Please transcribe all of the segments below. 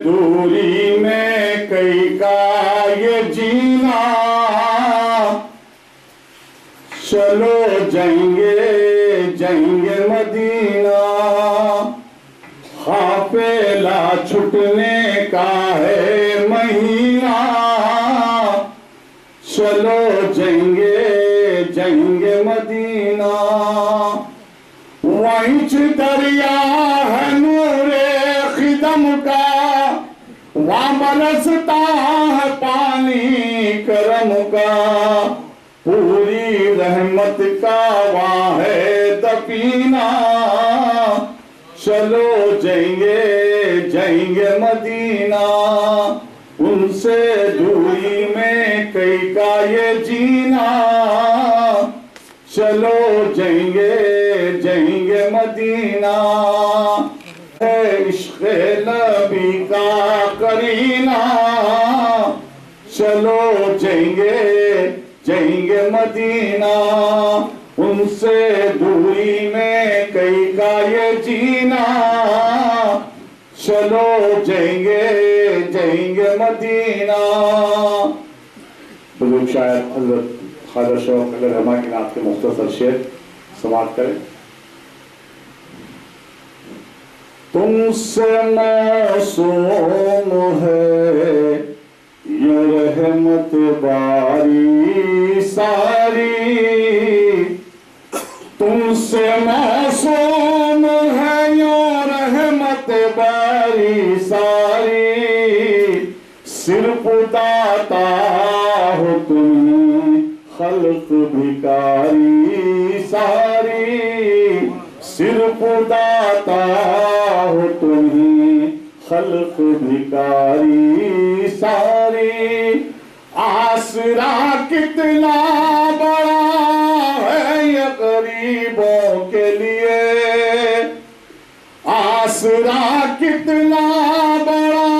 दूरी में कई का ये जीना चलो जाएंगे मदीना काफिला छुटने का है महीना चलो जाएंगे मदीना वहीं दरिया है नूरे खिदम का वहाँ बरसता है पानी करम का पूरी रहमत का वहाँ है दफीना चलो जाएंगे मदीना उनसे दूरी में कई का ये जीना चलो जाएंगे मदीना है इश्क़ नबी का करीना चलो जाएंगे मदीना उनसे दूरी में कई का ये जीना चलो जाएंगे मदीना। बुजुर्ग शायर हज़रत ख्वाजा शौक़ अली रहमान की नात के मुख्तसर शेर समाप्त करें। तुमसे मासूम है ये रहमत बारी सारी तुमसे मासूम है ये रहमत बारी सारी सिर्फ दाता हो तुम खल्क भिकारी सारी सिर्फ दाता हो तुम्हें खल्क भिकारी सारी आसरा कितना बड़ा है ये गरीबों के लिए आसरा कितना बड़ा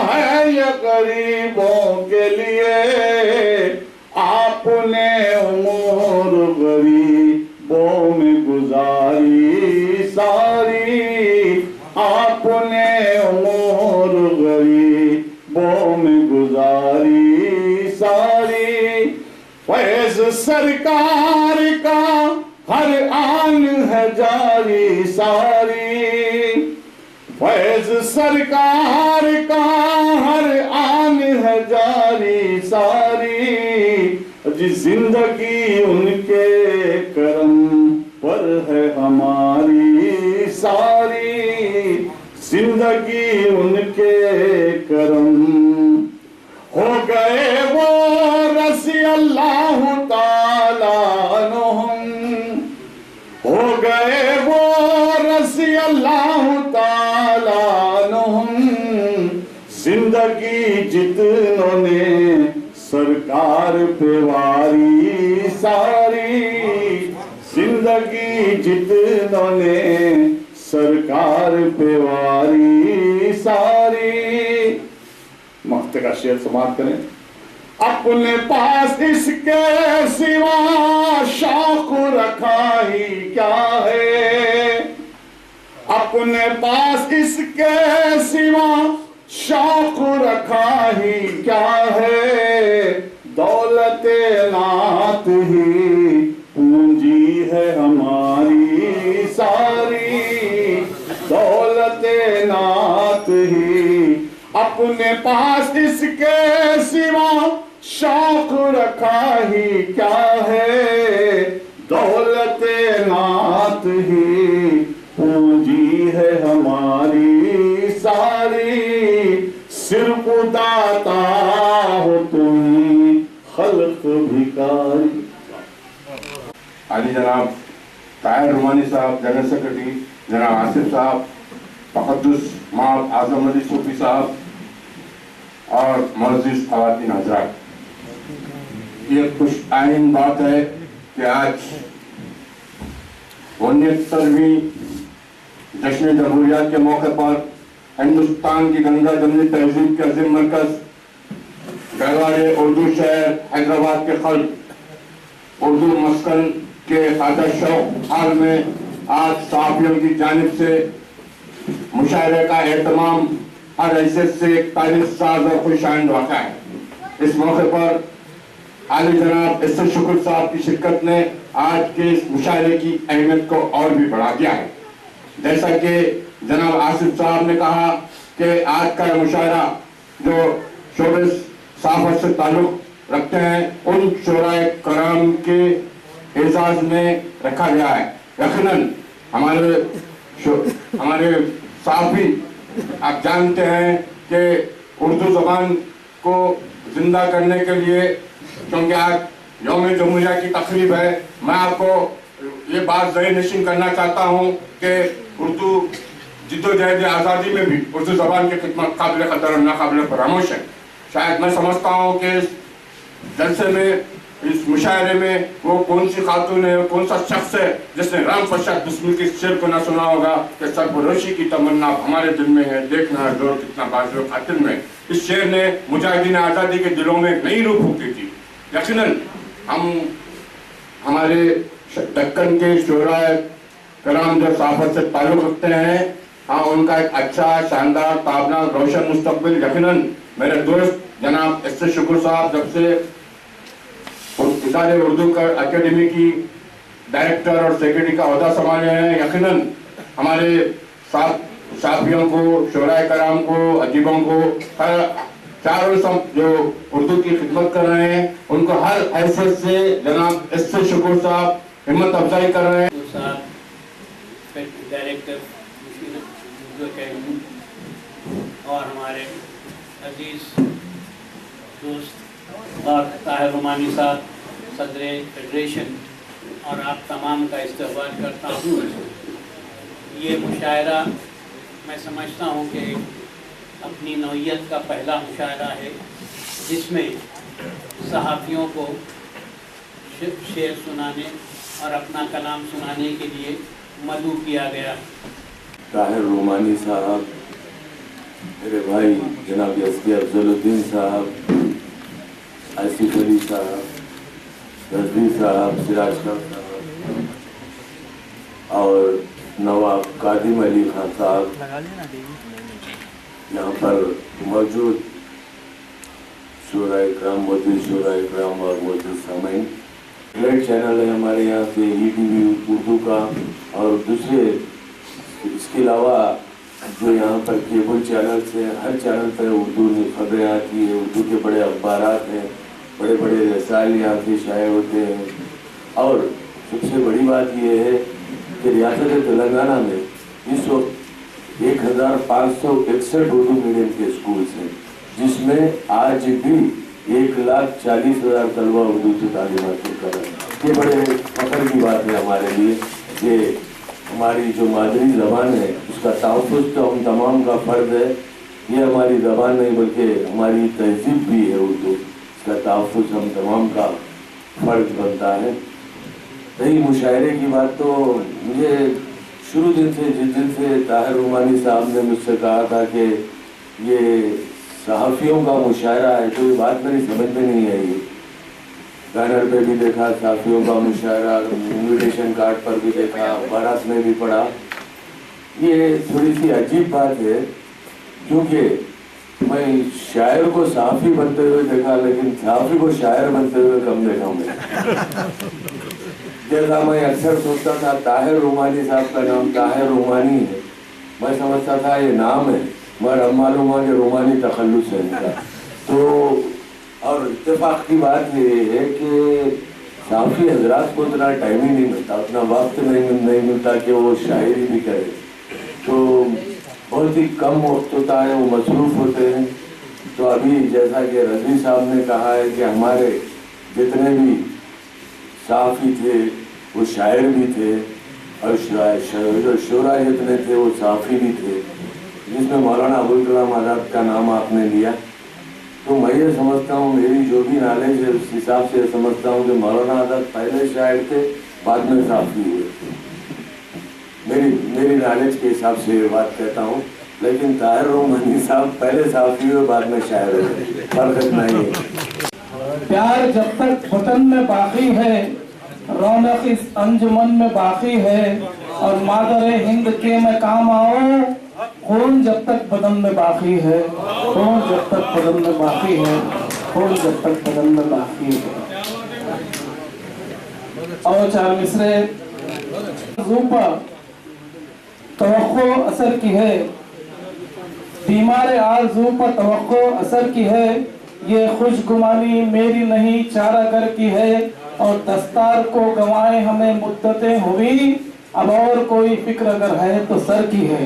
है ये गरीबों के फैज सरकार का हर आन है जारी सारी, फैज सरकार का हर आन है जारी सारी। जी जिंदगी उनके करम पर है हमारी सारी, जिंदगी उनके करम। हो गए वो रसी अल्लाह ताला अन्हुम, हो गए वो रसी अल्लाह ताला अन्हुम। जिंदगी जितनों ने सरकार पे वारी सारी, जिंदगी जितनों ने सरकार पे वारी सारी। मख्ते का शेर समाप्त करें। अपने पास इसके सिवा शौक रखा ही क्या है, अपने पास इसके सिवा शौक रखा ही क्या है। दौलते नात ही पूंजी है हमारी सारी, दौलते नात ही। अपने पास इसके सिवा शौक रखा ही क्या है। दौलते नात ही पूंजी है हमारी सारी। सिर्फ दाता हो तुम खल्क भिखारी। आली जनाब ताहिर रुमानी साहब, जनरल सेक्रेटरी जनाब आसिफ साहब, तकद्दुस माब आजम अली सूफी साहब और मुअज़्ज़िज़ ख़वातीन हज़रात, ये खुश आइन बात है कि आज 69वीं जश्न जमहूरियत के मौके पर हिंदुस्तान की गंगा जमनी तहजीब के अजीम मरकज गरवारे उर्दू शहर हैदराबाद के खल्क उर्दू मस्कन के ख्वाजा शौक हाल में आज सहाफ़ियों की जानिब से मुशायरे का एहतमाम हर हैसियत से एक तारीख साज और खुशाइंद वाक़ा है। इस मौके पर आली जनाब इस्सर शुक्र साहब की शिरकत ने आज के इस मुशायरे की अहमियत को और भी बढ़ा दिया है। जैसा कि जनाब आसिफ साहब ने कहा कि आज का मुशायरा जो शोबे सहाफ़त से ताल्लुक़ रखते हैं उन शोराए कराम के एजाज में रखा गया है। यकीनन हमारे साफ़ी आप जानते हैं कि उर्दू ज़बान को जिंदा करने के लिए, क्योंकि आज यौम जमहूरिया की तकरीब है, मैं आपको ये बात ज़हन नशीन करना चाहता हूँ कि उर्दू जिद्दोजहद आज़ादी में भी उर्दू ज़बान की खिदमत काबिल क़दर और नाकाबिल फरामोश है। शायद मैं समझता हूँ कि इस जलसे में, इस मुशायरे में वो कौन सी खातून है, कौन सा शख्स है जिसने राम फशाद बिस्मिल के शेर को ना सुना होगा कि सरफरोशी की तमन्ना हमारे दिल में है, देखना जोर कितना बाज़ कातिल में। इस शेर ने मुजाहिदीन आज़ादी के दिलों में एक नई रूह फूंकी थी। यकीनन हम हमारे दक्कन के शोराए कराम जो सहाफ़त से ताल्लुक़ रखते हैं, हाँ उनका एक अच्छा शानदार ताबना रोशन मुस्तक़बिल। यकीनन मेरे दोस्त जनाब इस्सर शुक्र साहब जब से इदारे उर्दू का अकेडमी की डायरेक्टर और सेक्रेटरी का ओहदा संभाले हैं, यकीनन हमारे साथियों को, शोराए कराम को, अजीबों को, हर चारों सब जो उर्दू की खिदमत कर रहे हैं उनको हर हैसियत से जनाब इस्सर शुक्र साहब हिम्मत अफजाई कर रहे हैं। डायरेक्टर उर्दू अकेडमी और हमारे अजीज दोस्त और ताहिर रुमानी साहब सदर फेडरेशन और आप तमाम का इस्तकबाल करता हूँ। ये मुशायरा मैं समझता हूँ कि अपनी नौइयत का पहला मुशायरा है जिसमें सहाफ़ियों को शेर सुनाने और अपना कलाम सुनाने के लिए मदऊ किया गया। ताहिर रुमानी साहब, मेरे भाई जनाब एस.के. अफजलुद्दीन साहब, आसिफ अली साहब, रज़वी साहब, सिराज खान साहब और नवाब कादिम अली खान साहब, यहाँ पर मौजूद शोराए कराम, मौजूद शोराए कराम और मौजूद सामईन, रेड चैनल है हमारे यहाँ से, ETV उर्दू का, और दूसरे इसके अलावा जो यहाँ पर केबल चैनल्स हैं, हर चैनल पर उर्दू खबरें आती है, उर्दू के बड़े अखबारात हैं, बड़े बड़े रसायल यहाँ से शाये होते हैं। और सबसे बड़ी बात यह है कि रियासत तेलंगाना में इस वक्त 1561 उर्दू मीडियम के स्कूल्स हैं, जिसमें आज भी 1,40,000 तलबा उर्दू से तालीम हासिल कर रहे हैं। ये बड़े फख्र की बात है हमारे लिए कि हमारी जो मादरी ज़बान है उसका तहफ़्फ़ुज़ तो हम तमाम का फ़र्ज़ है। ये हमारी ज़बान नहीं बल्कि हमारी तहज़ीब भी है उर्दू, इसका तहफ़्फ़ुज़ हम तमाम का फ़र्ज़ बनता है। रही मुशायरे की बात, तो मुझे शुरू दिन से, जिस दिन से ताहिर रोमानी साहब ने मुझसे कहा था कि ये सहाफ़ियों का मुशायरा है, तो ये बात मेरी समझ में नहीं आई। बैनर पे भी देखा सहाफ़ियों का मुशायरा, इन्विटेशन कार्ड पर भी देखा, बारात में भी पढ़ा। ये थोड़ी सी अजीब बात है, क्योंकि मैं शायर को सहाफ़ी बनते हुए देखा, लेकिन सहाफ़ी को शायर बनते हुए कम देखा मैं। जैसा मैं अक्सर सोचता था ताहिर रोमानी साहब का नाम ताहिर रोमानी है, मैं समझता था ये नाम है, मगर अब मालूम हुआ कि रोमानी तखल्लुस है इनका। तो और इत्तेफाक की बात ये है कि सहाफ़ी हजरात को उतना टाइम ही नहीं मिलता, उतना वक्त नहीं मिलता कि वो शायरी भी करे, तो बहुत ही कम वक्त होता है, वो मसरूफ़ होते हैं। तो अभी जैसा कि रज़वी साहब ने कहा है कि हमारे जितने भी सहाफ़ी थे वो शायर भी थे, और शोरा जितने थे वो सहाफ़ी भी थे, जिसमें मौलाना अबुल कलाम आज़ाद का नाम आपने लिया। तो मैं ये समझता हूँ, मेरी जो भी नॉलेज है उस हिसाब से समझता हूँ कि मौलाना आज़ाद पहले शायर थे, बाद में सहाफ़ी हुए। मेरी नॉलेज के हिसाब से बात कहता हूँ, लेकिन ताहिर रोमानी साहब पहले सहाफ़ी हुए, बाद में शायर हुए, फर्क नहीं है। प्यार जब तक वतन में बाकी है, रौनक इस अंजुमन में बाकी है, और मादर हिंद के में काम आओ, खून जब तक बदन में बाकी है, खून जब तक बदन में बाकी है, खून जब तक बदन में बाकी है। और 4 मिसरे ज़ूपा तवक्को असर की है, बीमार आरज़ू पर तवक्को असर की है, ये खुशगुमानी मेरी नहीं चारागर की है, और दस्तार को गंवाए हमें मुद्दतें हुई, अब और कोई फिक्र अगर है तो सर की है,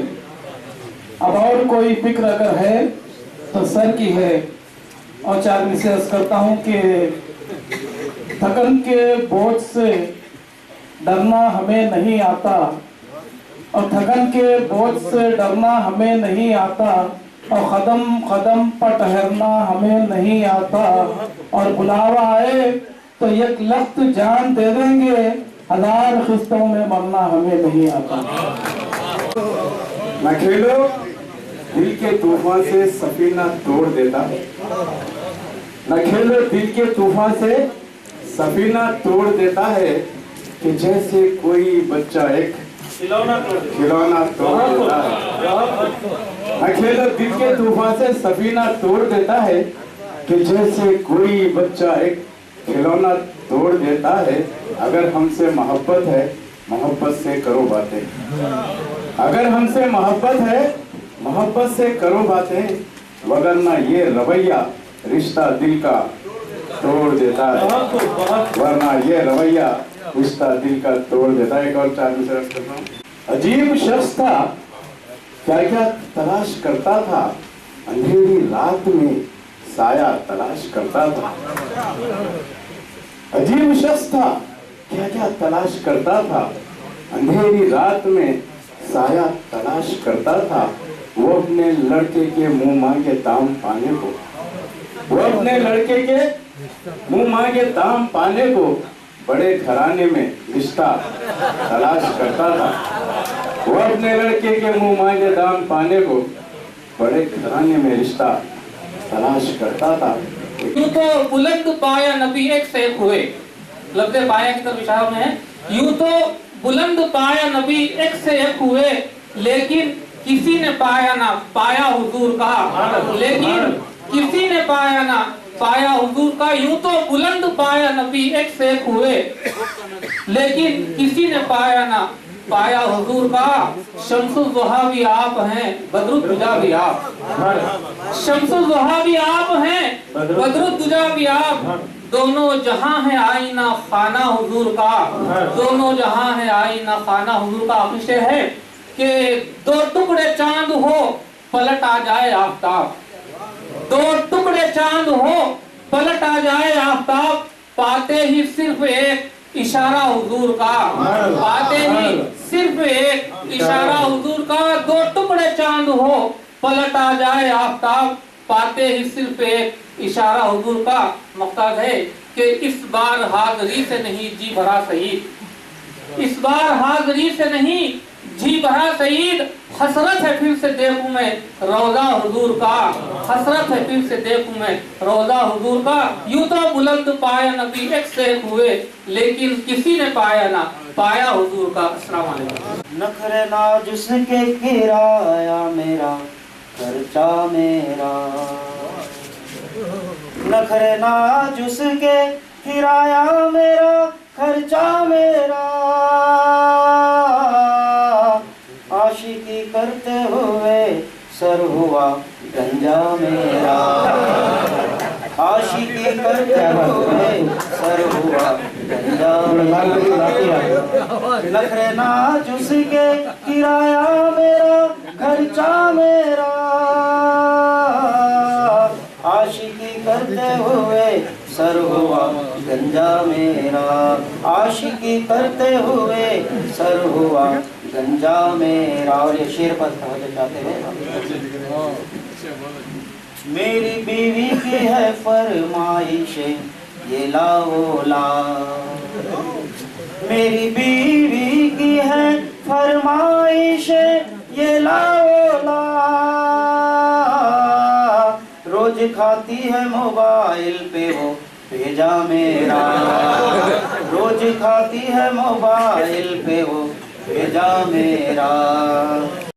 अब और कोई फिक्र अगर है तो सर की है। और 4 मिसरे अर्ज़ करता हूँ कि थकन के बोझ से डरना हमें नहीं आता, और थकन के बोझ से डरना हमें नहीं आता, और कदम कदम पर ठहरना हमें नहीं आता, और बुलावा आए तो एक लख्त जान दे देंगे, 1000 खिस्तों में मरना हमें नहीं आता। न खेलो दिल के तूफान से सफीना तोड़ देता, न खेलो दिल के तूफान से सफीना तोड़ देता है, कि जैसे कोई बच्चा एक खिलौना तोड़ देता है। न खेलो दिल के तूफान से सफीना तोड़ देता है, कि जैसे कोई बच्चा एक खिलौना तोड़ देता है। अगर हमसे मोहब्बत है, मोहब्बत से करो बातें, अगर हमसे मोहब्बत है, मोहब्बत से करो बातें, वरना ये रवैया रिश्ता दिल का तोड़ देता है, वरना ये रवैया रिश्ता दिल का तोड़ देता है। एक और 4 मिसरे अर्ज़ करता हूं। अजीब शख्स था, क्या क्या तलाश करता था, अंधेरी रात में साया तलाश करता था। अजीब शख्स था, क्या क्या तलाश करता था, अंधेरी रात में साया तलाश करता था। वो अपने लड़के के मुंह मांगे दाम पाने को, वो अपने लड़के के मुंह मांगे दाम पाने को, बड़े घराने में रिश्ता तलाश करता था। वो अपने लड़के के मुंह मांगे दाम पाने को, बड़े घराने में रिश्ता तलाश करता था। यूं तो बुलंद पाया नबी एक से एक हुए, लफ्ज़ पाया की तरफ इशारा में है। यूं तो बुलंद पाया नबी एक से एक हुए, लेकिन किसी ने पाया ना पाया हुजूर का, लेकिन किसी ने पाया ना पाया हुजूर का। यूं तो बुलंद पाया नबी एक से एक हुए, लेकिन किसी ने पाया ना पाया हुजूर का। शम्सुल ज़ुहा भी आप हैं, बदरुद दुजा भी आप। शम्सुल ज़ुहा भी आप हैं, बदरुद दुजा भी आप। दोनों जहां है आईना खाना हुजूर का। दोनों जहां है आईना खाना हुजूर का। आखिर शेर है कि दो टुकड़े चांद हो पलट आ जाए आफ्ताब। दो टुकड़े चांद हो पलट आ जाए आफ्ताब। पाते ही सिर्फ एक इशारा हुजूर का। पाते ही सिर्फ एक इशारा हुजूर का। दो टुकड़े चांद हो पलट आ जाए आफ्ताब। पाते ही सिर्फ एक इशारा हुजूर का। मकसद है कि इस बार हाज़री से नहीं जी भरा शहीद। इस बार हाज़री से नहीं जी भरा शहीद। हसरत है फिर से देखूं मैं रोजा हुजूर का। हसरत है फिर से देखूं मैं रोजा हुजूर का। यूं तो बुलंद पाया नबी एक से एक हुए, लेकिन किसी ने पाया ना पाया हुजूर का। अस्सलाम वालेकुम। नखरे नाज उसके किराया मेरा खर्चा मेरा। नखरे नाज उसके किराया मेरा खर्चा मेरा। आशिकी करते हुए सर हुआ गंजा मेरा। आशिकी करते हुए सर हुआ गंजा मेरा। नखरे नाज उसके किराया मेरा खर्चा मेरा। आशिकी करते हुए सर हुआ गंजा मेरा। आशिकी करते हुए सर हुआ गंजा मेरा। और ये शेर पर पहुंचना चाहते हैं। मेरी बीवी की है फरमाइशें ये लाओ ला। मेरी बीवी की है फरमाइशें ये लाओ ला। रोज खाती है मोबाइल पे वो भेजा मेरा। रोज खाती है मोबाइल पे वो भेजा मेरा।